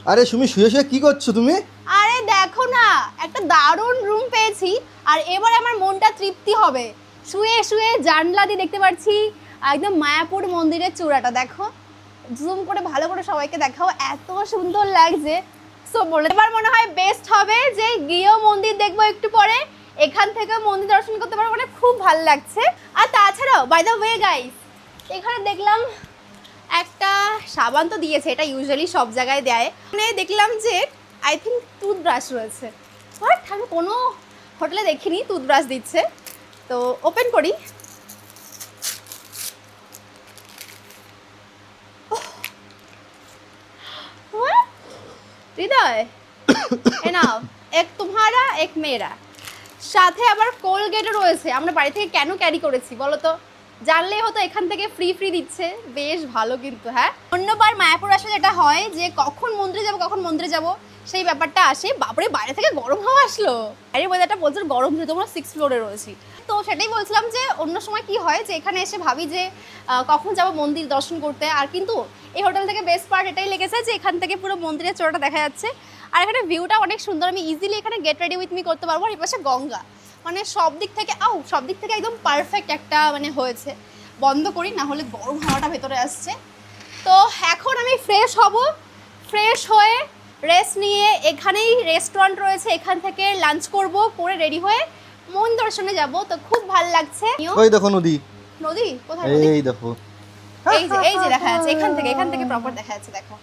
আরে সুমি, শুয়ে শুয়ে কি করছো তুমি? আরে দেখো না, একটা দারুণ রুম পেয়েছি আর এবার আমার মনটা তৃপ্তি হবে। শুয়ে শুয়ে জানলা দিয়ে দেখতে পাচ্ছি একদম মায়াপুর মন্দিরের চূড়াটা। দেখো, জুম করে ভালো করে সবাইকে দেখাও, এত সুন্দর লাগছে। সো বলে এবার মনে হয় বেস্ট হবে যে গিয়েও মন্দির দেখবো একটু পরে, এখান থেকে মন্দির দর্শন করতে পারবো, মানে খুব ভালো লাগছে। আর তাছাড়াও বাই দ্য ওয়ে গাইস, এখানে দেখলাম একটা সাবান তো দিয়েছে, এটা ইউজুয়ালি সব জায়গায় দেয়। মানে দেখলাম যে আই থিঙ্ক টুথব্রাশ রয়েছে, বাট আমি কোনো হোটেলে দেখিনি টুথব্রাশ দিচ্ছে। তো ওপেন করি। হৃদয়, এ নাও, এক তোমারা এক মেয়েরা। সাথে আবার কোলগেটও রয়েছে। আমরা বাড়ি থেকে কেন ক্যারি করেছি বলো তো? জানলেই হতো এখান থেকে ফ্রি ফ্রি দিচ্ছে, বেশ ভালো কিন্তু। হ্যাঁ, অন্যবার মায়াপুর আসলে যেটা হয় যে কখন মন্দিরে যাব কখন মন্দিরে যাব সেই ব্যাপারটা আসে। বাপরে, বাইরে থেকে গরম হাওয়া আসলো, আরে ওয়েদারটা প্রচুর গরম, যেহেতু আমরা 6th ফ্লোরে রয়েছি। তো সেটাই বলছিলাম যে অন্য সময় কি হয় যে এখানে এসে ভাবি যে কখন যাব মন্দির দর্শন করতে, আর কিন্তু এই হোটেল থেকে বেস্ট পার্ট এটাই লেগেছে যে এখান থেকে পুরো মন্দিরের চূড়াটা দেখা যাচ্ছে। আর এখানে ভিউটা অনেক সুন্দর, আমি ইজিলি এখানে গেট রেডি উইথ মি করতে পারবো। আর এই পাশে গঙ্গা, মানে সব দিক থেকে সব দিক থেকে একদম পারফেক্ট একটা মানে হয়েছে। বন্ধ করি, না হলে গরম হাওয়াটা ভেতরে আসছে। তো এখন আমি ফ্রেশ হব, ফ্রেশ হয়ে রেস্ট নিয়ে এখানেই রেস্টুরেন্ট রয়েছে, এখান থেকে লাঞ্চ করব, করে রেডি হয়ে মন দর্শনে যাব। তো খুব ভালো লাগছে। ওই দেখো নদী। নদী কোথায়? নদী এই দেখো, এই যে দেখা যাচ্ছে, এখান থেকে প্রপার দেখা যাচ্ছে। দেখো,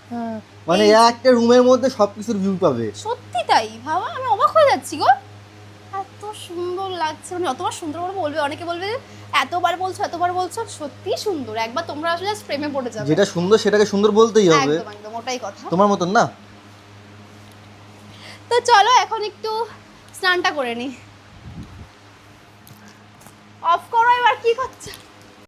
মানে একটা রুমের মধ্যে সবকিছুর ভিউ পাবে। সত্যি তাই, ভাবা আমি অবাক হয়ে যাচ্ছি গো, এত সুন্দর লাগছে। মানে অতবার সুন্দর করে বলবে, অনেকে বলবে এতবার বলছো, সত্যি সুন্দর। একবার তোমরা আসলে জাস্ট প্রেমে পড়ে যাবে। যেটা সুন্দর সেটাকে সুন্দর বলতেই হবে। একদম একদম, ওটাই কথা। তোমার মতন না। তো চলো এখন একটু স্নানটা করে নি। অফ করো, এবার কি করছো?